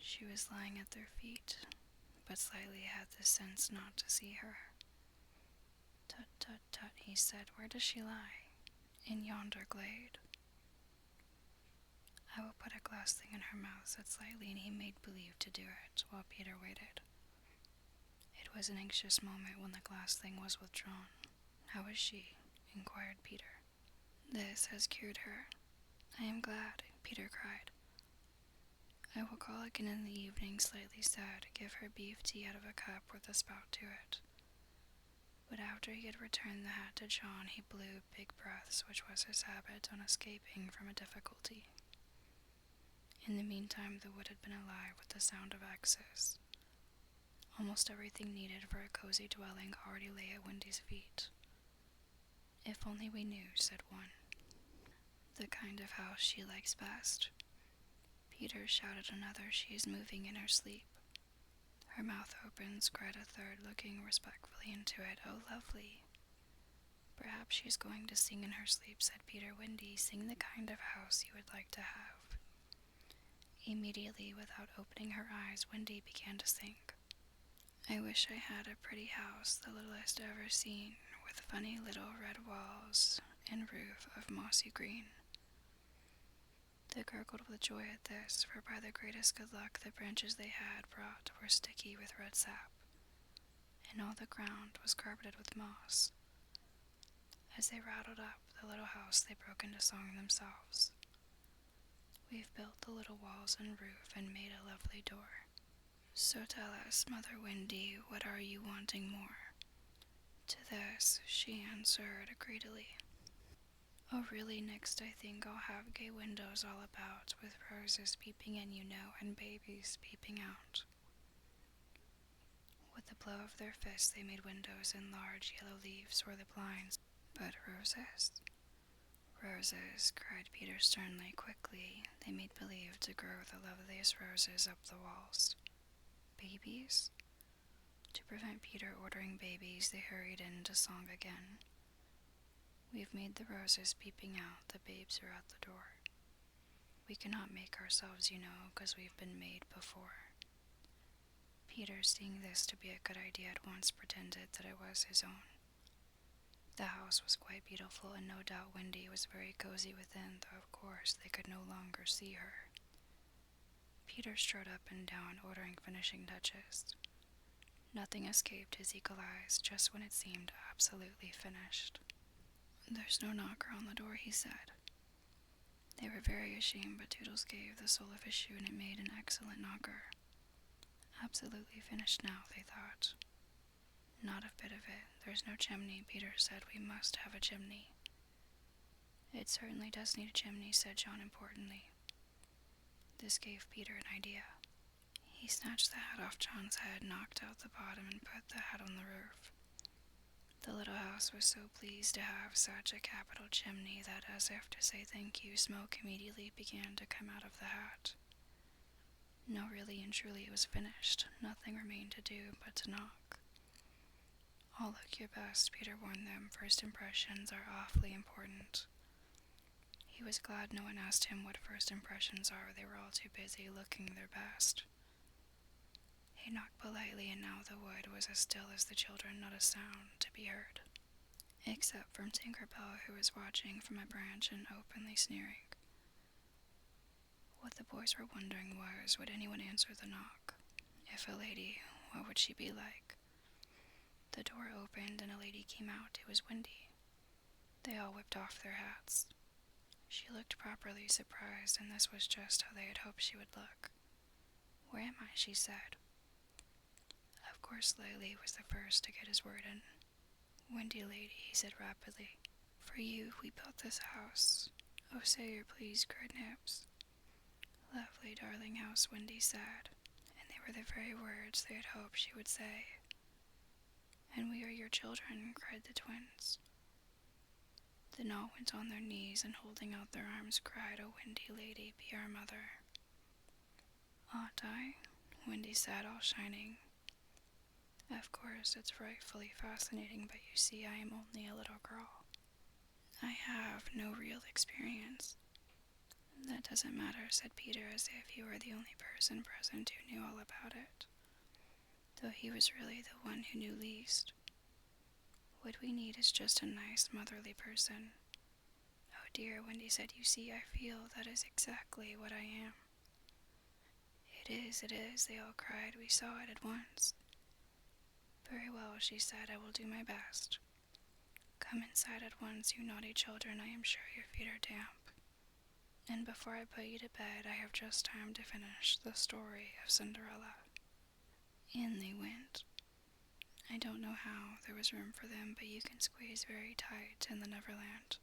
She was lying at their feet, but slightly had the sense not to see her. "Tut, tut, tut," he said. "Where does she lie?" "In yonder glade." "I will put a glass thing in her mouth," said Slightly, and he made believe to do it, while Peter waited. It was an anxious moment when the glass thing was withdrawn. "How is she?" inquired Peter. "This has cured her." "I am glad," Peter cried. "I will call again in the evening," Slightly said. "Give her beef tea out of a cup with a spout to it." But after he had returned the hat to John, he blew big breaths, which was his habit on escaping from a difficulty. In the meantime, the wood had been alive with the sound of axes. Almost everything needed for a cozy dwelling already lay at Wendy's feet. "If only we knew," said one, "the kind of house she likes best." "Peter," shouted another, "she is moving in her sleep." "Her mouth opens," cried a third, looking respectfully into it. "Oh, lovely." "Perhaps she is going to sing in her sleep," said Peter. "Wendy, sing the kind of house you would like to have." Immediately, without opening her eyes, Wendy began to sing. "I wish I had a pretty house, the littlest ever seen, with funny little red walls and roof of mossy green." They gurgled with joy at this, for by the greatest good luck the branches they had brought were sticky with red sap, and all the ground was carpeted with moss. As they rattled up the little house, they broke into song themselves. "We've built the little walls and roof and made a lovely door. So tell us, Mother Wendy, what are you wanting more?" To this she answered greedily, "Oh, really, next I think I'll have gay windows all about, with roses peeping in, you know, and babies peeping out." With the blow of their fists they made windows, and large yellow leaves were the blinds. "But roses?" "Roses," cried Peter sternly. "Quickly they made believe to grow the loveliest roses up the walls." "Babies?" To prevent Peter ordering babies, they hurried into song again. "We've made the roses peeping out, the babes are at the door. We cannot make ourselves, you know, 'cause we've been made before." Peter, seeing this to be a good idea, at once pretended that it was his own. The house was quite beautiful, and no doubt Wendy was very cozy within, though of course they could no longer see her. Peter strode up and down, ordering finishing touches. Nothing escaped his eagle eyes, just when it seemed absolutely finished. "There's no knocker on the door," he said. They were very ashamed, but Toodles gave the sole of his shoe, and it made an excellent knocker. Absolutely finished now, they thought. "Not a bit of it. There's no chimney," Peter said. "We must have a chimney." "It certainly does need a chimney," said John importantly. This gave Peter an idea. He snatched the hat off John's head, knocked out the bottom, and put the hat on the roof. The little house was so pleased to have such a capital chimney that, as if to say thank you, smoke immediately began to come out of the hat. No, really and truly it was finished. Nothing remained to do but to knock. "All look your best," Peter warned them. "First impressions are awfully important." He was glad no one asked him what first impressions are. They were all too busy looking their best. He knocked politely, and now the wood was as still as the children, not a sound to be heard, except from Tinker Bell, who was watching from a branch and openly sneering. What the boys were wondering was, would anyone answer the knock? If a lady, what would she be like? The door opened and a lady came out. It was Wendy. They all whipped off their hats. She looked properly surprised, and this was just how they had hoped she would look. "Where am I?" she said. Of course Slightly was the first to get his word in. "Wendy, lady," he said rapidly, "for you we built this house. Oh, say your please," cried Nibs. "Lovely, darling house," Wendy said, and they were the very words they had hoped she would say. "And we are your children," cried the twins. Then all went on their knees and holding out their arms cried, "Oh, Wendy, lady, be our mother." "Ought I?" Wendy said, all shining. "Of course, it's frightfully fascinating, but you see I am only a little girl. I have no real experience." That doesn't matter, said Peter, as if he were the only person present who knew all about it, though he was really the one who knew least. What we need is just a nice, motherly person. Oh dear, Wendy said, you see, I feel that is exactly what I am. It is, they all cried. We saw it at once. Very well, she said, I will do my best. Come inside at once, you naughty children, I am sure your feet are damp. And before I put you to bed, I have just time to finish the story of Cinderella. In they went. I don't know how there was room for them, but you can squeeze very tight in the Neverland.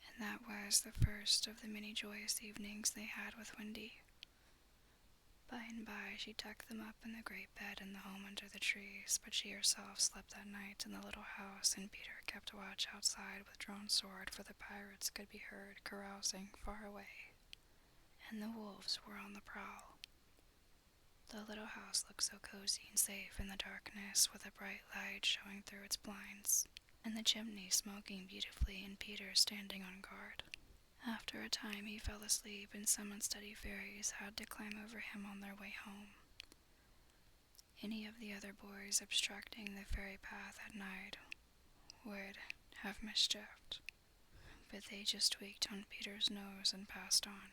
And that was the first of the many joyous evenings they had with Wendy. By and by, she tucked them up in the great bed in the home under the trees, but she herself slept that night in the little house, and Peter kept watch outside with drawn sword, for the pirates could be heard carousing far away, and the wolves were on the prowl. The little house looked so cozy and safe in the darkness, with a bright light showing through its blinds, and the chimney smoking beautifully, and Peter standing on guard. After a time he fell asleep, and some unsteady fairies had to climb over him on their way home. Any of the other boys obstructing the fairy path at night would have mischief, but they just tweaked on Peter's nose and passed on.